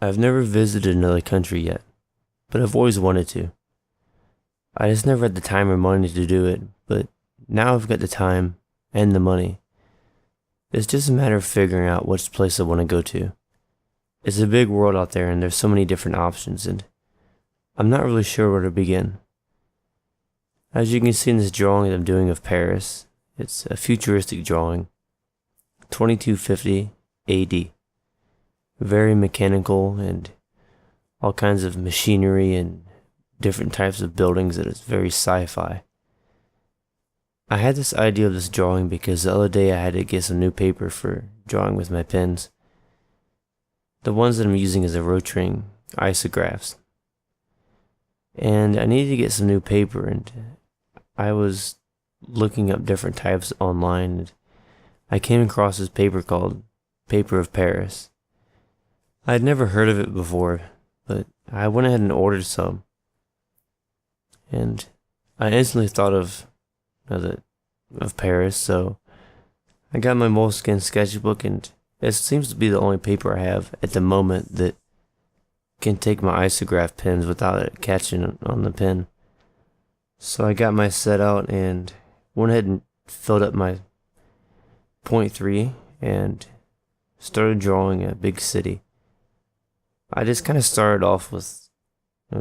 I've never visited another country yet, but I've always wanted to. I just never had the time or money to do it, but now I've got the time and the money. It's just a matter of figuring out which place I want to go to. It's a big world out there and there's so many different options, and I'm not really sure where to begin. As you can see in this drawing that I'm doing of Paris, it's a futuristic drawing, 2250 AD. Very mechanical and all kinds of machinery and different types of buildings that is very sci-fi. I had this idea of this drawing because the other day I had to get some new paper for drawing with my pens. The ones that I'm using is a Rotring Isographs. And I needed to get some new paper, and I was looking up different types online, and I came across this paper called Paper of Paris. I had never heard of it before, but I went ahead and ordered some. And I instantly thought of Paris, so I got my Moleskine Sketchbook, and it seems to be the only paper I have at the moment that can take my isograph pens without it catching on the pen. So I got my set out and went ahead and filled up my 0.3 and started drawing a big city. I just kind of started off with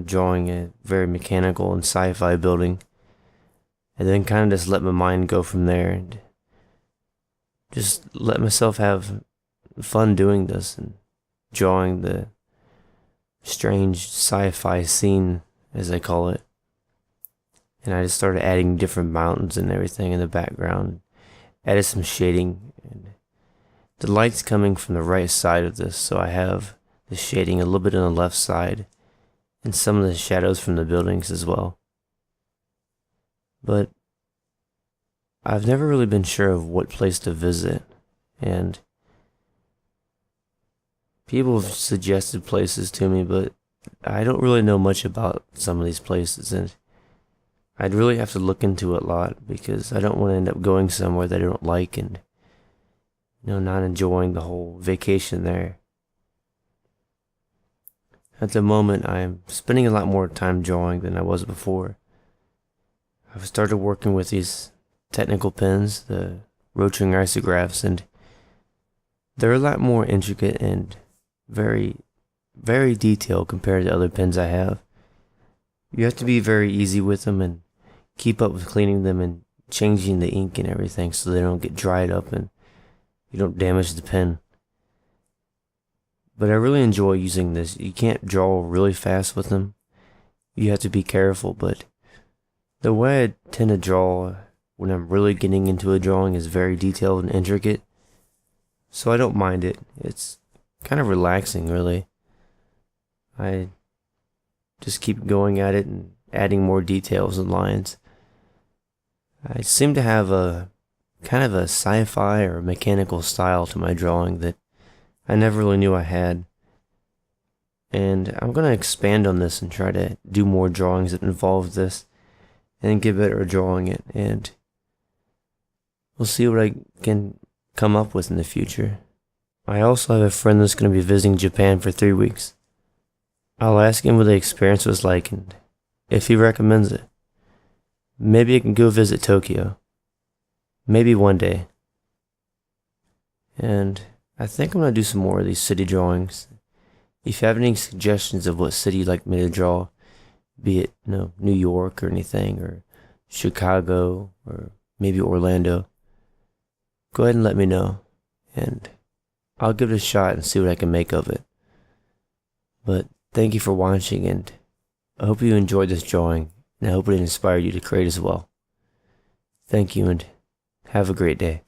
drawing a very mechanical and sci-fi building, and then kind of just let my mind go from there and just let myself have fun doing this and drawing the strange sci-fi scene, as I call it. And I just started adding different mountains and everything in the background, added some shading, and the light's coming from the right side of this, so I have the shading a little bit on the left side, and some of the shadows from the buildings as well. But I've never really been sure of what place to visit, and people have suggested places to me, but I don't really know much about some of these places, and I'd really have to look into it a lot because I don't want to end up going somewhere that I don't like and not enjoying the whole vacation there. At the moment, I'm spending a lot more time drawing than I was before. I've started working with these technical pens, the Rotring Isographs, and they're a lot more intricate and very, very detailed compared to other pens I have. You have to be very easy with them and keep up with cleaning them and changing the ink and everything so they don't get dried up and you don't damage the pen. But I really enjoy using this. You can't draw really fast with them. You have to be careful, but the way I tend to draw when I'm really getting into a drawing is very detailed and intricate. So I don't mind it. It's kind of relaxing, really. I just keep going at it and adding more details and lines. I seem to have a kind of a sci-fi or mechanical style to my drawing that I never really knew I had. And I'm going to expand on this and try to do more drawings that involve this and get better at drawing it. And we'll see what I can come up with in the future. I also have a friend that's going to be visiting Japan for 3 weeks. I'll ask him what the experience was like and if he recommends it. Maybe I can go visit Tokyo. Maybe one day. And I think I'm going to do some more of these city drawings. If you have any suggestions of what city you'd like me to draw, be it New York or anything, or Chicago, or maybe Orlando, go ahead and let me know, and I'll give it a shot and see what I can make of it. But thank you for watching, and I hope you enjoyed this drawing, and I hope it inspired you to create as well. Thank you, and have a great day.